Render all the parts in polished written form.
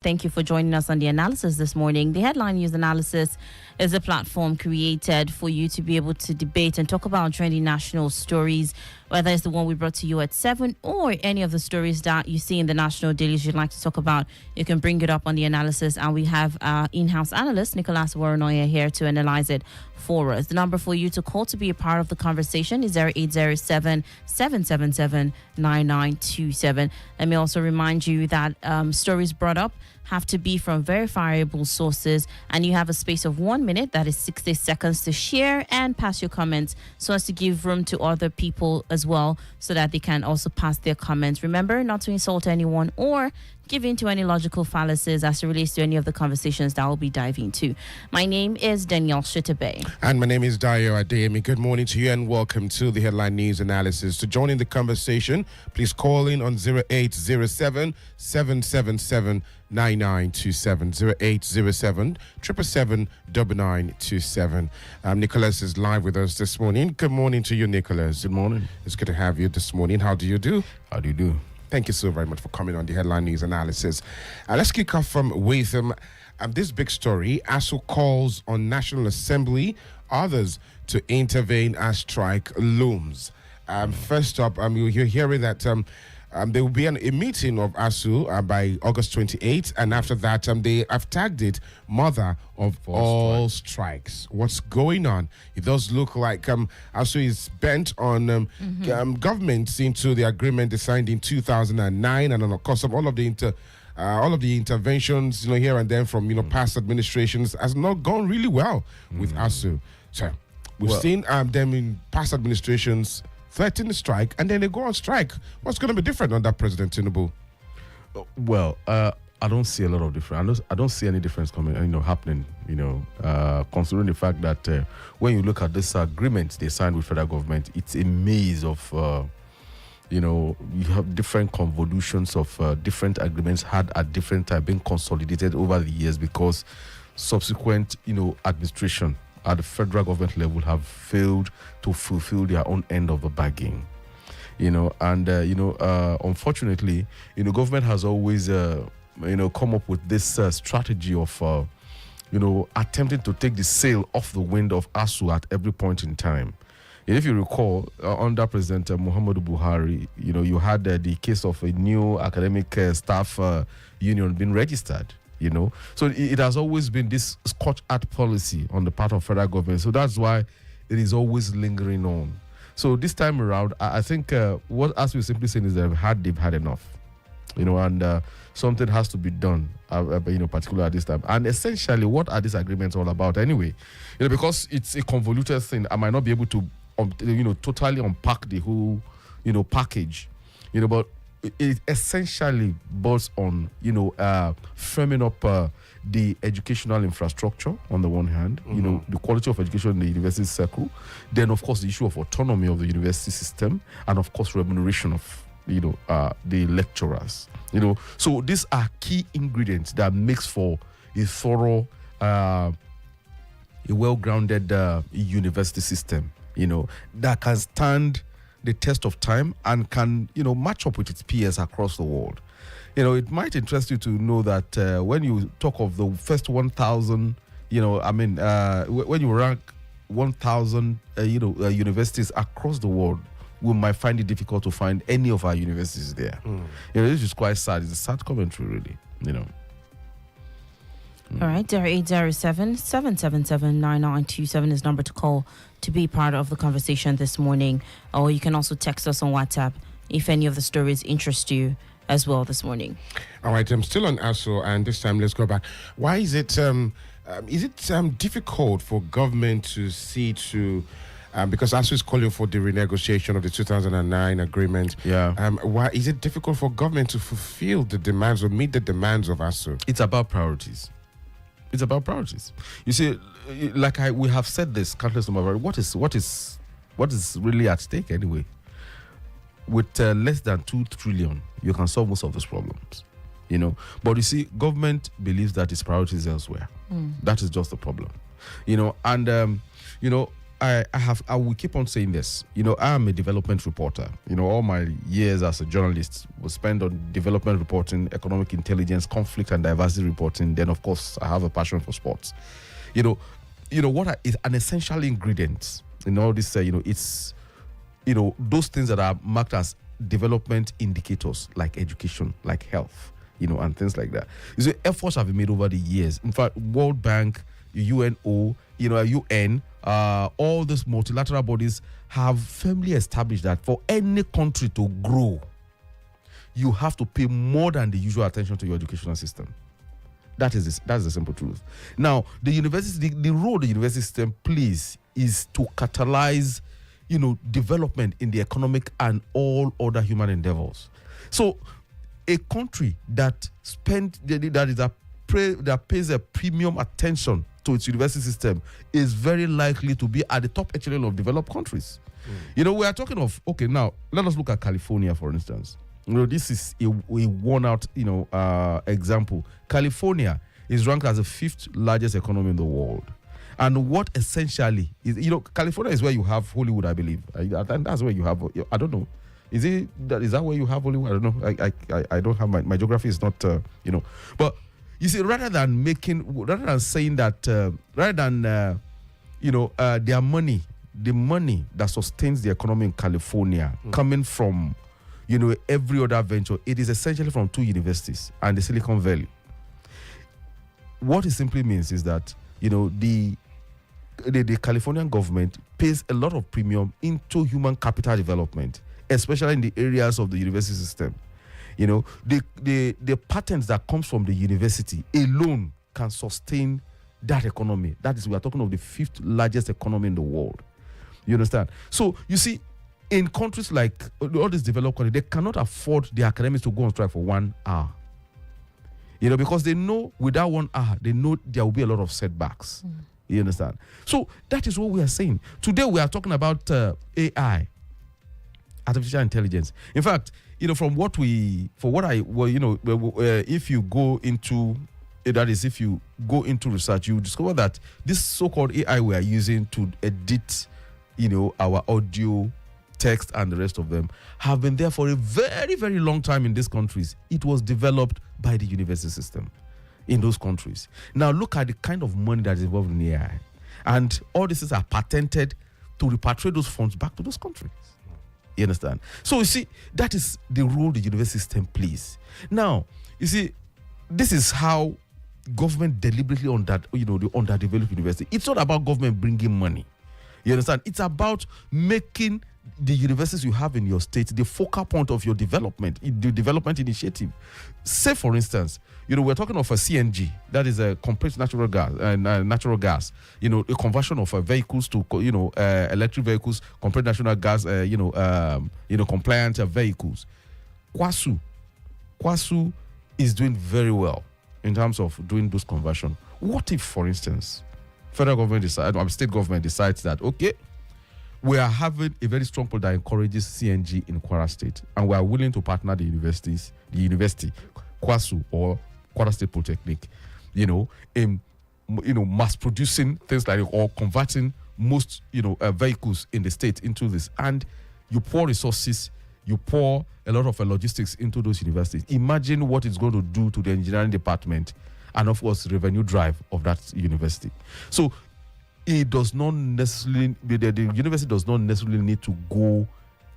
Thank you for joining us on the analysis this morning. The Headline News Analysis is a platform created for you to be able to debate and talk about trending national stories, whether it's the one we brought to you at 7 or any of the stories that you see in the national dailies you'd like to talk about. You can bring it up on the analysis, and we have our in-house analyst, Nicholas Uwerunonye, here to analyze it for us. The number for you to call to be a part of the conversation is 0807 777 9927. Let me also remind you that stories brought up have to be from verifiable sources, and you have a space of 1 minute, that is 60 seconds, to share and pass your comments so as to give room to other people as well so that they can also pass their comments. Remember not to insult anyone or give in to any logical fallacies as it relates to any of the conversations that we'll be diving into. My name is Danielle Shitta-Bey. And my name is Adedayo Adeyemi. Good morning to you and welcome to the Headline News Analysis. To join in the conversation, please call in on 0807 777 9927 0807 777 9927. Nicholas is live with us this morning. Good morning to you, Nicholas. Good morning. It's good to have you this morning. How do you do? How do you do? Thank you so very much for coming on the Headline News Analysis. Let's kick off with this big story. ASU calls on National Assembly, others to intervene as strike looms. First up, you're hearing that there will be a meeting of ASU by August 28th, and after that, they have tagged it Mother of All Strikes. What's going on? It does look like ASU is bent on governments into the agreement they signed in 2009, and of course, all of the interventions, here and then from past administrations has not gone really well with ASU. So we've seen them in past administrations threaten the strike, and then they go on strike. What's going to be different under President Tinubu? Well, I don't see a lot of difference. I don't see any difference happening. Considering the fact that when you look at this agreement they signed with federal government, it's a maze of you have different convolutions of different agreements had at different times being consolidated over the years because subsequent administration at the federal government level have failed to fulfill their own end of the bargain. Unfortunately, government has always come up with this strategy of attempting to take the sail off the wind of ASU at every point in time. And if you recall, under President Muhammadu Buhari, you had the case of a new academic staff union being registered. So it has always been this Scotch art policy on the part of federal government. So that's why it is always lingering on. So this time around, I think what ASU is simply saying is that they've had enough, and something has to be done, particularly at this time. And essentially, what are these agreements all about anyway? Because it's a convoluted thing, I might not be able to, totally unpack the whole, package, but it essentially boils on, firming up the educational infrastructure on the one hand, the quality of education in the university circle, then of course the issue of autonomy of the university system, and of course remuneration of the lecturers. So these are key ingredients that makes for a thorough, a well-grounded university system, that can stand the test of time and can, match up with its peers across the world. It might interest you to know that when you talk of the first 1,000, when you rank 1,000, universities across the world, we might find it difficult to find any of our universities there. This is quite sad. It's a sad commentary, really, All right, 0807 777 9927 is number to call to be part of the conversation this morning. Or you can also text us on WhatsApp if any of the stories interest you as well this morning. All right, I'm still on ASU, and this time let's go back. Why is it difficult for government to see to because ASU is calling for the renegotiation of the 2009 agreement. Yeah. Why is it difficult for government to fulfill the demands or meet the demands of ASU? It's about priorities. It's about priorities. You see, we have said this countless number of times. What is really at stake anyway? With less than 2 trillion, you can solve most of those problems. But you see, government believes that its priorities elsewhere. That is just the problem. I will keep on saying this. I am a development reporter. All my years as a journalist was spent on development reporting, economic intelligence, conflict and diversity reporting. Then, of course, I have a passion for sports. What is an essential ingredient in all this? It's those things that are marked as development indicators, like education, like health, and things like that. Efforts have been made over the years. In fact, World Bank, UNO, UN, all these multilateral bodies have firmly established that for any country to grow, you have to pay more than the usual attention to your educational system. That's the simple truth. Now, the role the university system plays is to catalyze, development in the economic and all other human endeavors. So, a country that pays a premium attention to its university system is very likely to be at the top echelon of developed countries. We are talking of, okay, now let us look at California, for instance. This is a worn out, example. California is ranked as the 5th largest economy in the world. And what essentially is, California is where you have Hollywood, I believe. And that's where you have, I don't know. Is that where you have Hollywood? I don't know. I don't have my geography is not, But you see, rather than saying that, their money, the money that sustains the economy in California, coming from, every other venture, it is essentially from 2 universities and the Silicon Valley. What it simply means is that, the Californian government pays a lot of premium into human capital development, especially in the areas of the university system. The patents that comes from the university alone can sustain that economy. That is, we are talking of the 5th largest economy in the world. You understand? So, you see, in countries like all these developed countries, they cannot afford the academics to go on strike for 1 hour. Because they know without 1 hour, they know there will be a lot of setbacks. You understand? So that is what we are saying. Today we are talking about AI, artificial intelligence. In fact, if you go into research, you discover that this so-called AI we are using to edit, our audio, text, and the rest of them have been there for a very, very long time in these countries. It was developed by the university system in those countries. Now look at the kind of money that is involved in AI. And all these things are patented to repatriate those funds back to those countries. You understand? So you see, that is the role the university system plays. Now, you see, this is how government deliberately the underdeveloped university. It's not about government bringing money. You understand? It's about making the universities you have in your state the focal point of your development, the development initiative. Say, for instance, we're talking of a CNG, that is a compressed natural gas, a conversion of vehicles to, electric vehicles, compressed natural gas, compliant vehicles. Kwasu is doing very well in terms of doing those conversion. What if, for instance, federal government state government decides that, okay, we are having a very strong policy that encourages CNG in Kwara State, and we are willing to partner the university, Kwasu or Kwara State Polytechnic, in mass producing things like, or converting most vehicles in the state into this, and you pour resources, you pour a lot of logistics into those universities. Imagine what it's going to do to the engineering department and, of course, revenue drive of that university. So it does not necessarily, the university does not necessarily need to go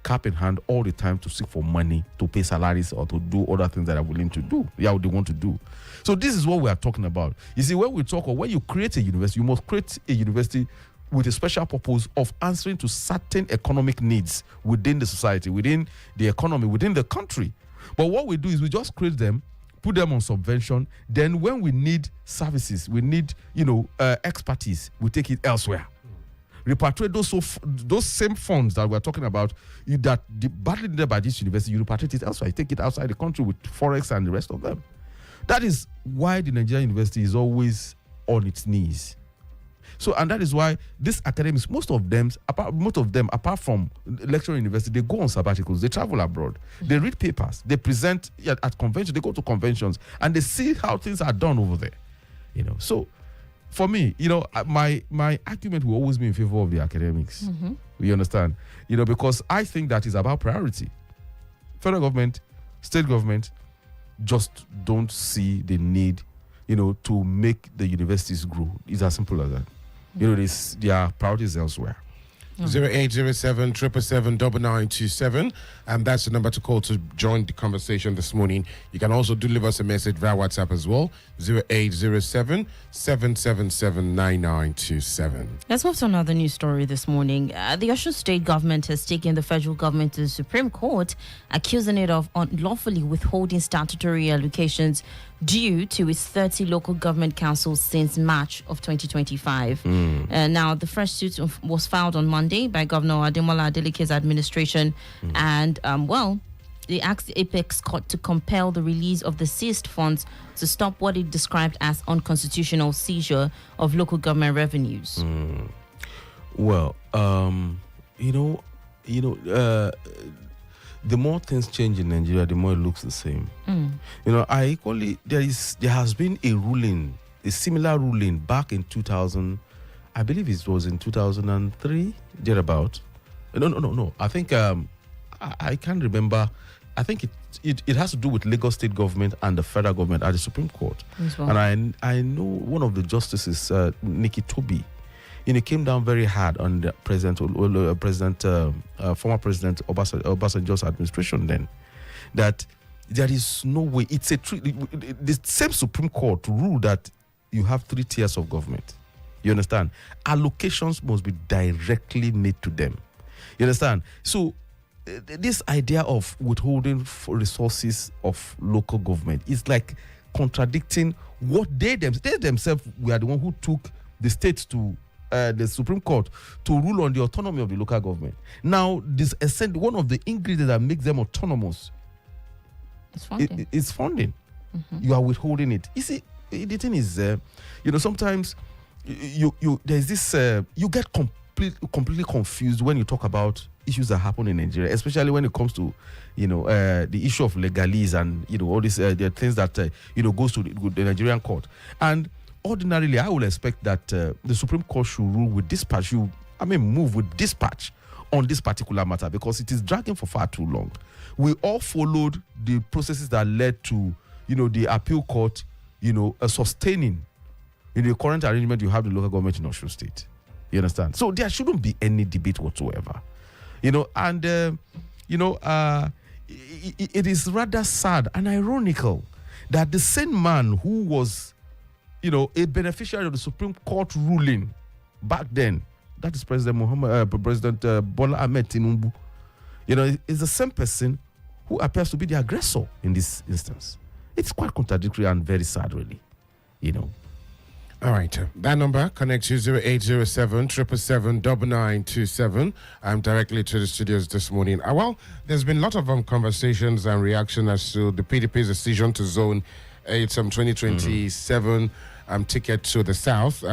cap in hand all the time to seek for money to pay salaries or to do other things that are willing to do, what they want to do. So this is what we are talking about. You see, when you create a university, you must create a university with a special purpose of answering to certain economic needs within the society, within the economy, within the country. But what we do is we just create them, put them on subvention. Then when we need services, we need, expertise, we take it elsewhere. Repatriate those same funds that we're talking about, that badly needed by this university, you repatriate it elsewhere. You take it outside the country with Forex and the rest of them. That is why the Nigerian university is always on its knees. So, and that is why these academics, most of them, apart from lecturing university, they go on sabbaticals, they travel abroad, they read papers, they present at conventions, they go to conventions, and they see how things are done over there. So for me, my argument will always be in favor of the academics. You understand? Because I think that is about priority. Federal government, state government just don't see the need, to make the universities grow. It's as simple as that. Their priorities elsewhere. 0807 777 and that's the number to call to join the conversation this morning. You can also leave us a message via WhatsApp as well. 0807 777 9927. Let's move to another news story this morning. The Osun State government has taken the federal government to the Supreme Court, accusing it of unlawfully withholding statutory allocations due to its 30 local government councils since March of 2025. Now, the first suit was filed on Monday by Governor Adeyemi's administration, and, they asked the Apex Court to compel the release of the seized funds to stop what it described as unconstitutional seizure of local government revenues. Well, the more things change in Nigeria, the more it looks the same. There has been a ruling, a similar ruling back in 2000. I believe it was in 2003, thereabout. No. I think I can't remember. I think it has to do with Lagos State government and the federal government at the Supreme Court. Well. And I know one of the justices, Nikki Toby, came down very hard on the former President Obasanjo's administration then, that there is no way. It's the same Supreme Court rule that you have 3 tiers of government. You understand? Allocations must be directly made to them. You understand? So this idea of withholding resources of local government is like contradicting what they themselves were the one who took the states to the Supreme Court to rule on the autonomy of the local government. Now, one of the ingredients that makes them autonomous is funding. You are withholding it. You see, the thing is, sometimes there's this you get completely confused when you talk about issues that happen in Nigeria, especially when it comes to the issue of legalese and all these the things that goes to the Nigerian court. And ordinarily, I would expect that the Supreme Court should rule with dispatch. Move with dispatch on this particular matter, because it is dragging for far too long. We all followed the processes that led to the appeal court sustaining the current arrangement you have the local government in Osun State. You understand? So there shouldn't be any debate whatsoever. It is rather sad and ironical that the same man who was, a beneficiary of the Supreme Court ruling back then, that is President Bola Ahmed Tinubu, is the same person who appears to be the aggressor in this instance. It's quite contradictory and very sad, really. All right. That number connects you 0807 777 9927. I'm directly to the studios this morning. Well, there's been a lot of conversations and reaction as to the PDP's decision to zone its 2027 ticket to the south.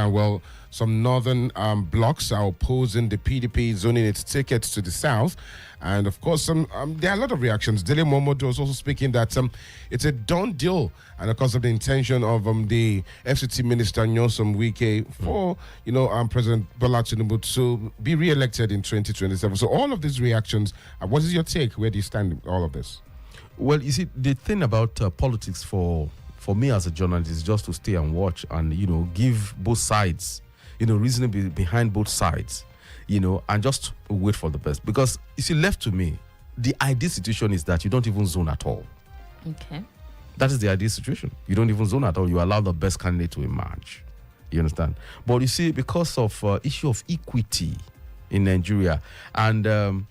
Some northern blocks are opposing the PDP zoning its tickets to the south. And of course, there are a lot of reactions. Dele Momodu was also speaking that it's a done deal, and of course of the intention of the FCT Minister Nyosom Wike for President Bola Tinubu to be re-elected in 2027. So all of these reactions, what is your take? Where do you stand in all of this? Well, you see, the thing about politics for me as a journalist is just to stay and watch and give both sides reasoning behind both sides. And just wait for the best. Because, you see, left to me, the ideal situation is that you don't even zone at all. Okay. That is the ideal situation. You don't even zone at all. You allow the best candidate to emerge. You understand? But you see, because of issue of equity in Nigeria and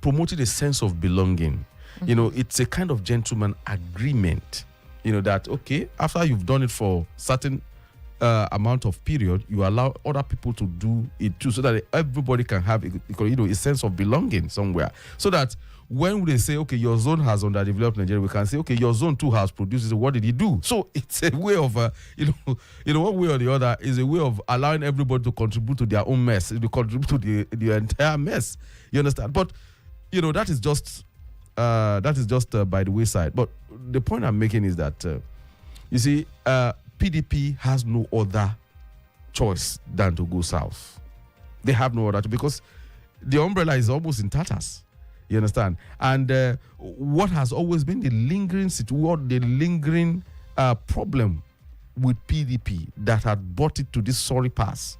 promoting a sense of belonging, it's a kind of gentleman agreement, that, okay, after you've done it for certain amount of period, you allow other people to do it too, so that everybody can have a sense of belonging somewhere. So that when they say, okay, your zone has underdeveloped Nigeria, we can say, okay, your zone too has produced this. What did he do? So it's a way of, one way or the other, is a way of allowing everybody to contribute to their own mess, to contribute to the entire mess. You understand? But that is just by the wayside. But the point I'm making is that you see. PDP has no other choice than to go south. They have no other, because the umbrella is almost in tatters. You understand? And what has always been the lingering problem with PDP that had brought it to this sorry pass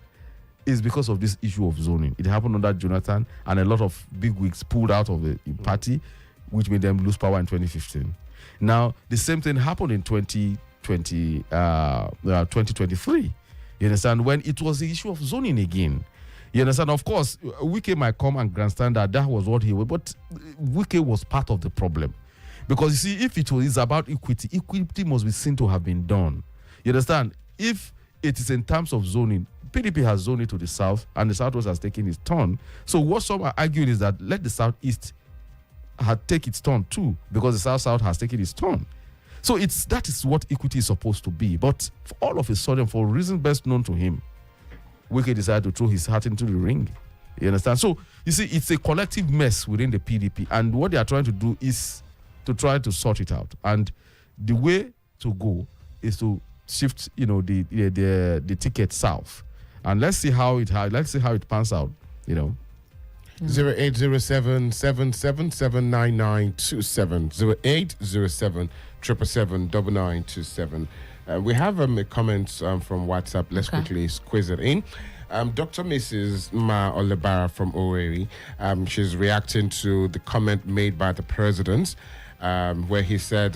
is because of this issue of zoning. It happened under Jonathan, and a lot of bigwigs pulled out of the party, which made them lose power in 2015. Now, the same thing happened in 2023. You understand? When it was the issue of zoning again. You understand? Of course, Wike might come and grandstand that was what he was, but Wike was part of the problem. Because you see, if it is about equity, equity must be seen to have been done. You understand? If it is in terms of zoning, PDP has zoned it to the south, and the southwest has taken its turn. So what some are arguing is that let the southeast take its turn too, because the south has taken its turn. So that is what equity is supposed to be. But for all of a sudden, for reasons best known to him, Wike decided to throw his hat into the ring. You understand? So you see, it's a collective mess within the PDP, and what they are trying to do is to try to sort it out. And the way to go is to shift, the ticket south. And let's see how it pans out, 0807 777 0807 777 we have a comment from WhatsApp. Let's quickly squeeze it in. Dr. Mrs. Ma Olebara from Owerri, she's reacting to the comment made by the president, where he said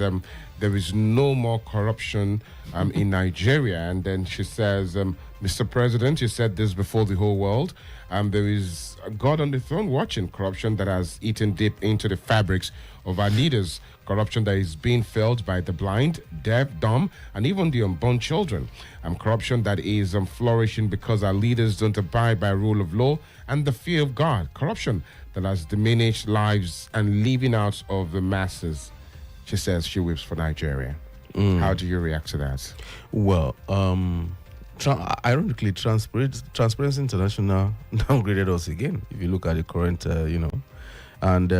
there is no more corruption in Nigeria. And then she says, Mr. President, you said this before the whole world. There is a God on the throne watching corruption that has eaten deep into the fabrics of our leaders. Corruption that is being felt by the blind, deaf, dumb, and even the unborn children. Corruption that is flourishing because our leaders don't abide by rule of law and the fear of God. Corruption that has diminished lives and leaving out of the masses. She says she weeps for Nigeria. How do you react to that? Well, ironically, Transparency International downgraded us again. If you look at the current, and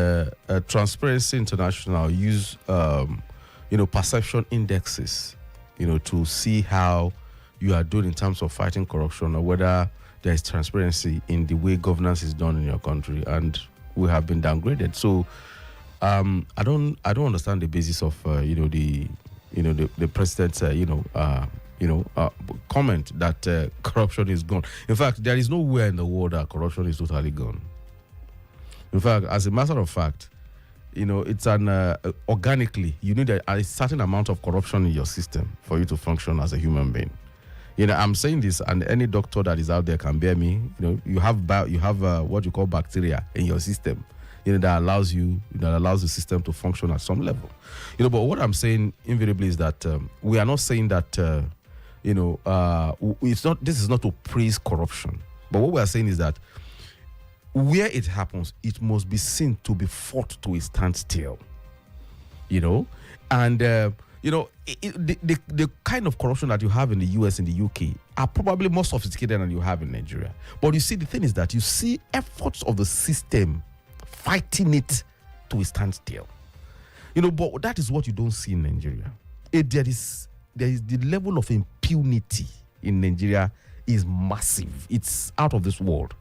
Transparency International use, perception indexes, to see how you are doing in terms of fighting corruption, or whether there is transparency in the way governance is done in your country, and we have been downgraded. So, I don't understand the basis of the president's comment that corruption is gone. In fact, there is nowhere in the world that corruption is totally gone. In fact, as a matter of fact, it's organically, you need a certain amount of corruption in your system for you to function as a human being. I'm saying this, and any doctor that is out there can bear me. You have what you call bacteria in your system, that allows the system to function at some level. But what I'm saying invariably is that we are not saying that this is not to praise corruption, but what we are saying is that where it happens, it must be seen to be fought to a standstill. And the kind of corruption that you have in the US and the UK are probably more sophisticated than you have in Nigeria. But you see, the thing is that you see efforts of the system fighting it to a standstill. But that is what you don't see in Nigeria. There is the level of impunity in Nigeria is massive. It's out of this world.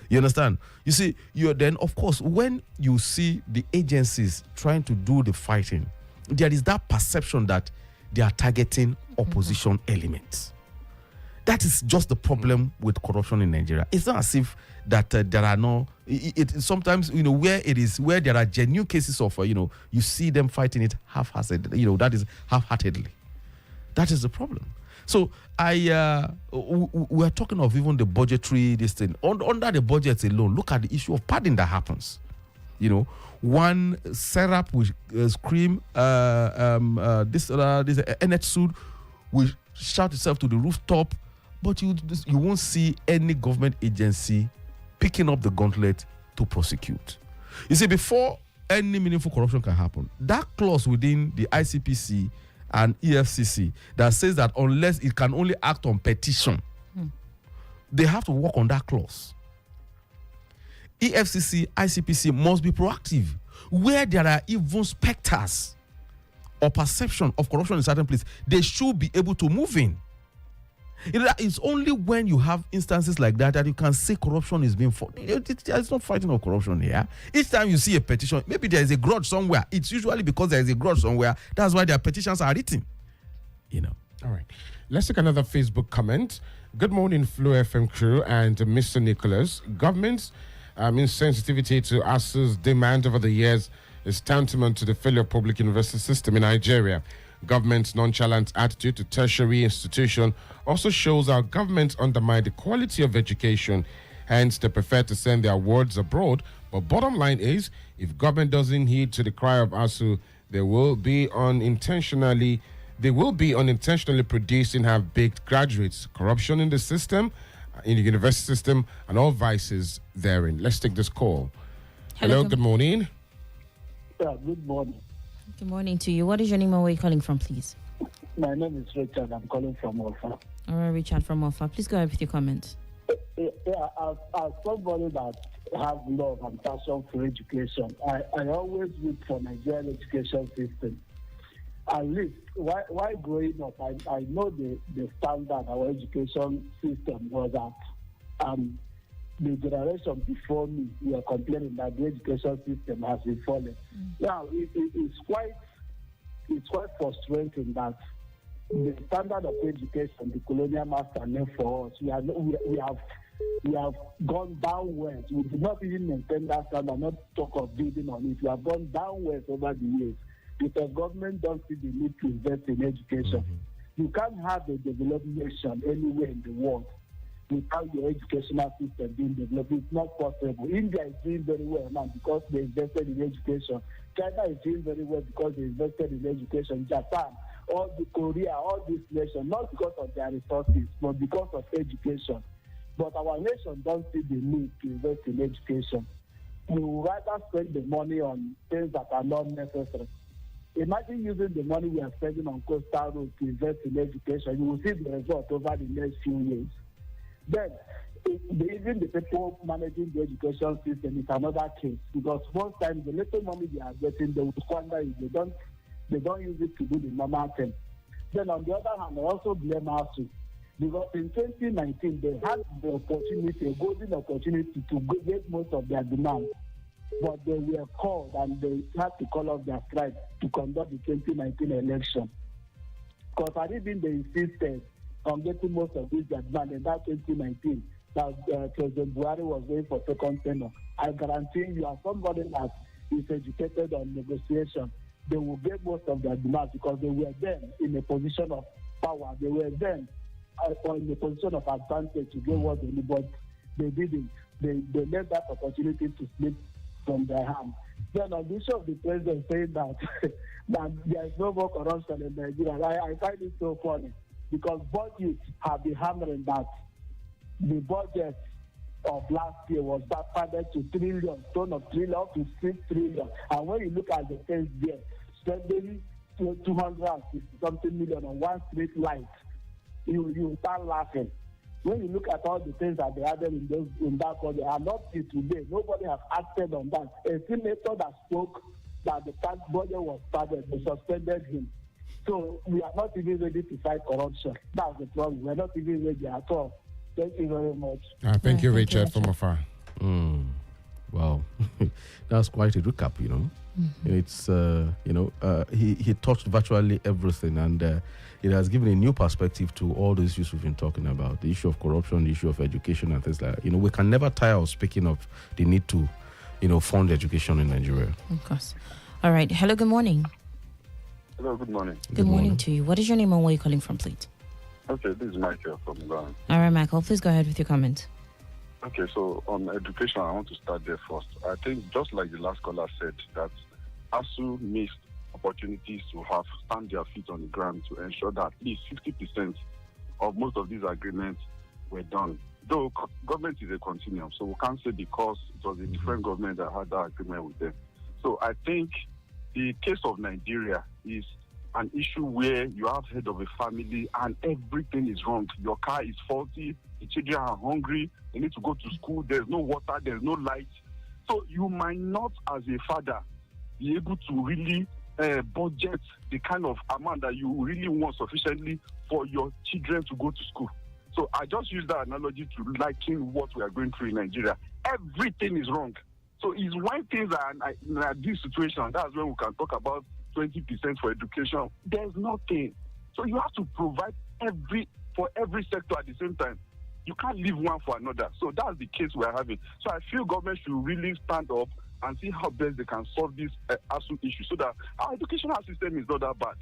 You understand? You see, then, of course, when you see the agencies trying to do the fighting, there is that perception that they are targeting opposition elements. That is just the problem with corruption in Nigeria. It's not as if that there are no. Sometimes where there are genuine cases of you see them fighting it half-heartedly. That is half-heartedly. That is the problem. So we are talking of even the budgetary this thing. Under the budget alone, look at the issue of padding that happens. One syrup will scream, this NH suit will shout itself to the rooftop, but you won't see any government agency picking up the gauntlet to prosecute. You see, before any meaningful corruption can happen, that clause within the ICPC and EFCC that says that unless it can only act on petition, they have to work on that clause. EFCC, ICPC must be proactive. Where there are even specters or perception of corruption in certain places, they should be able to move in. It's only when you have instances like that you can say corruption is being fought. It's not fighting of corruption here. Each time you see a petition, maybe there is a grudge somewhere. It's usually because there is a grudge somewhere. That's why their petitions are written. All right. Let's take another Facebook comment. Good morning, FlowFM crew and Mr. Nicholas. Government's insensitivity to ASU's demand over the years is tantamount to the failure of public university system in Nigeria. Government's nonchalant attitude to tertiary institution also shows how governments undermine the quality of education. Hence, they prefer to send their awards abroad. But bottom line is, if government doesn't heed to the cry of ASU, they will be unintentionally producing half-baked graduates. Corruption in the system, in the university system, and all vices therein. Let's take this call. Hello, good morning. Yeah, good morning. Good morning to you. What is your name and where are you calling from, please? My name is Richard. I'm calling from Alpha. All right, Richard from Alpha. Please go ahead with your comment. Yeah, as somebody that has love and passion for education, I always look for Nigerian education system. At least, while growing up, I know the standard our education system was at. The generation before me were complaining that the education system has been falling. Now, it's quite frustrating that the standard of education the colonial master left for us, we have gone downwards. We did not even maintain that standard, not talk of building on it. We have gone downwards over the years because government don't see the need to invest in education. You can't have a developed nation anywhere in the world without your educational system being developed. It's not possible. India is doing very well now because they invested in education. China is doing very well because they invested in education. Japan, all the Korea, all these nations, not because of their resources, but because of education. But our nation don't see the need to invest in education. We would rather spend the money on things that are not necessary. Imagine using the money we are spending on coastal roads to invest in education. You will see the result over the next few years. Then, even the people managing the education system is another case because most times the little money they are getting, they will squander it. They don't use it to do the normal thing. Then on the other hand, I also blame ASU because in 2019 they had the opportunity, a golden opportunity to get most of their demands, but they were called and they had to call off their strike to conduct the 2019 election. Because I didn't they insisted on getting most of these demand in that 2019 that President Buhari was going for second tenure. I guarantee you, as somebody that is educated on negotiation, they will get most of their demands because they were then in a position of power. They were then in a position of advantage to get what they need, but they didn't. They let that opportunity to slip from their hand. Then on the issue of the president saying that, that there is no more corruption in Nigeria, I find it so funny. Because budgets have been hammering that the budget of last year was backfunded to trillion, ton of trillion up to 6 trillion. And when you look at the things there, spending 260-something million on one street light, you start laughing. When you look at all the things that they added in that budget, and not till today, nobody has acted on that. A senator that spoke that the tax budget was started, they suspended him. So we are not even ready to fight corruption. That's the problem. We're not even ready at all. Thank you very much. Thank you, Richard, from afar. Wow. That's quite a recap, It's, he touched virtually everything and it has given a new perspective to all the issues we've been talking about. The issue of corruption, the issue of education and things like that. We can never tire of speaking of the need to, fund education in Nigeria. Of course. All right. Hello, good morning. Hello, good morning. Good morning to you. What is your name and where are you calling from, please? Okay, this is Michael from Ghana. All right, Michael, please go ahead with your comment. Okay, so on education, I want to start there first. I think just like the last caller said, that ASU missed opportunities to have stand their feet on the ground to ensure that at least 50% of most of these agreements were done. Though government is a continuum, so we can't say because it was a different government that had that agreement with them. So I think the case of Nigeria is an issue where you have head of a family and everything is wrong. Your car is faulty, the children are hungry, they need to go to school, there's no water, there's no light. So you might not, as a father, be able to really budget the kind of amount that you really want sufficiently for your children to go to school. So I just use that analogy to liken what we are going through in Nigeria. Everything is wrong. So it's when things are in this situation, that's when we can talk about 20% for education. There's nothing. So you have to provide for every sector at the same time. You can't leave one for another. So that's the case we're having. So I feel government should really stand up and see how best they can solve this ASU issue so that our educational system is not that bad.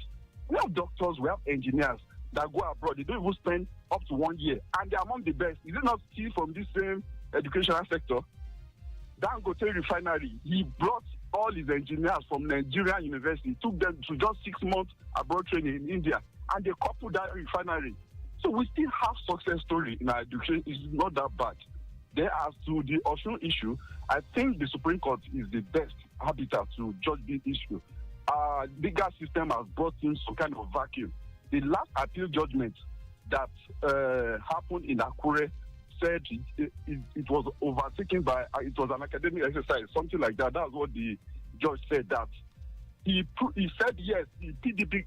We have doctors, we have engineers that go abroad. They don't even spend up to 1 year. And they're among the best. Is it not still from this same educational sector? Dangote Refinery, he brought all his engineers from Nigerian university, took them to just 6 months abroad training in India, and they coupled that refinery. So we still have success story in our education. It's not that bad. Then as to the Osun issue, I think the Supreme Court is the best habitat to judge this issue. Legal system has brought in some kind of vacuum. The last appeal judgment that happened in Akure said it was overtaken by, it was an academic exercise, something like that. That's what the judge said, that he said, yes, the PDP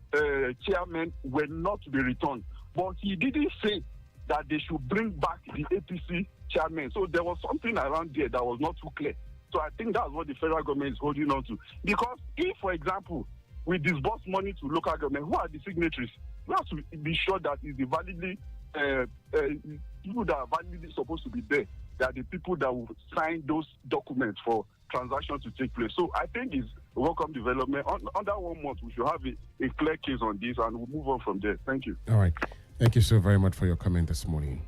chairmen were not to be returned, but he didn't say that they should bring back the APC chairman. So there was something around there that was not too clear. So I think that's what the federal government is holding on to. Because if, for example, we disburse money to local government, who are the signatories? We have to be sure that it's the validly people that are validly supposed to be there, that the people that will sign those documents for transactions to take place. So I think it's a welcome development. Under 1 month, we should have a clear case on this, and we'll move on from there. Thank you. All right. Thank you so very much for your comment this morning.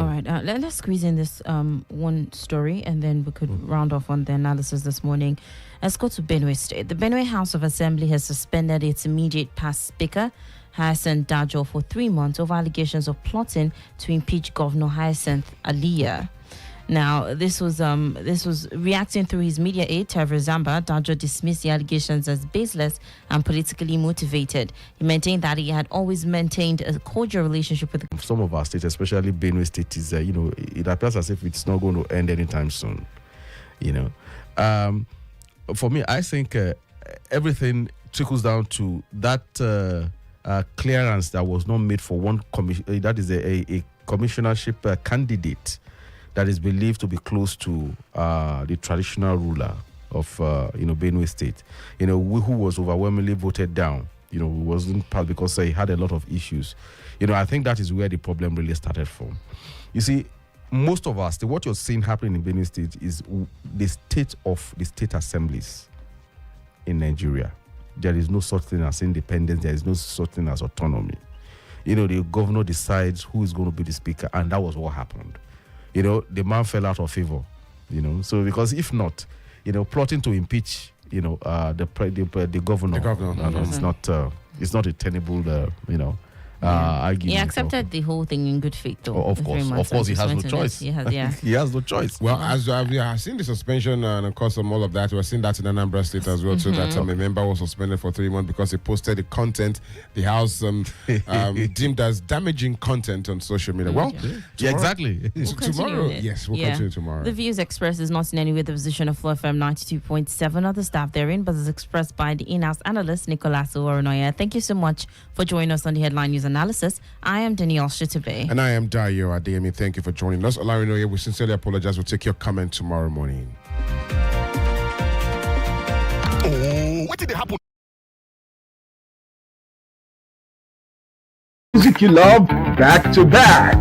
All right, let's squeeze in this one story, and then we could round off on the analysis this morning. Let's go to Benue State. The Benue House of Assembly has suspended its immediate past speaker, Hyacinth Dajo, for 3 months over allegations of plotting to impeach Governor Hyacinth Aliyah. Now, this was reacting through his media aide, Trevor Zamba. Dajo dismissed the allegations as baseless and politically motivated. He maintained that he had always maintained a cordial relationship with some of our states, especially Benue State, is it appears as if it's not going to end anytime soon. For me, I think everything trickles down to that clearance that was not made for one commission. That is a commissionership candidate that is believed to be close to the traditional ruler of Benue State, who was overwhelmingly voted down. Wasn't part because he had a lot of issues. I think that is where the problem really started from. You see, most of us, what you're seeing happening in Benue State is the state of the state assemblies in Nigeria. There is no such thing as independence. There is no such thing as autonomy. The governor decides who is going to be the speaker, and that was what happened. The man fell out of favor, So because if not, plotting to impeach, the governor, it's not a tenable, argument. He accepted the whole thing in good faith, though. Of course, he has no choice. He has no choice. Well, as we have seen the suspension and of course all of that, we're seeing that in Anambra State as well. So that a member was suspended for 3 months because he posted the content the House deemed as damaging content on social media. Well, exactly. Tomorrow, yes, we'll continue tomorrow. The views expressed is not in any way the position of FlowFM 92.7 or the staff therein, but is expressed by the in-house analyst Nicholas Uwerunonye. Thank you so much for joining us on the Headline News Analysis. I am Danielle Shitta-Bey. And I am Adedayo. Adeyemi, thank you for joining us. Ilorin, we sincerely apologize. We'll take your comment tomorrow morning. Oh, what did it happen? Music you love, back to back.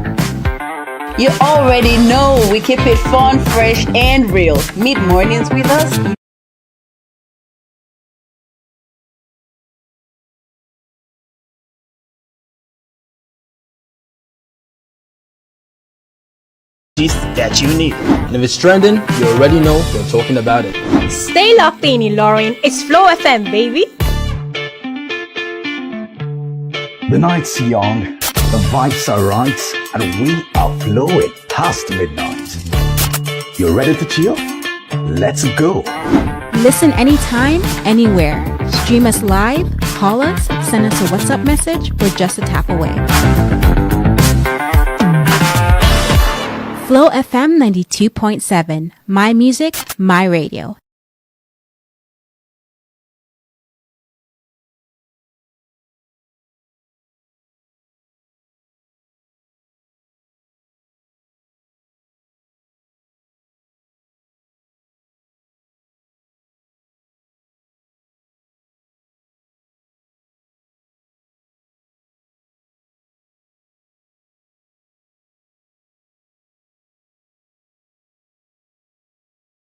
You already know we keep it fun, fresh, and real. Mid mornings with us. That you need. And if it's trending, you already know we're talking about it. Stay locked in, Ilorin. It's FlowFM, baby. The night's young, the vibes are right, and we are flowing past midnight. You ready to chill? Let's go. Listen anytime, anywhere. Stream us live, call us, send us a WhatsApp message. We're just a tap away. Flow FM 92.7. My music, my radio.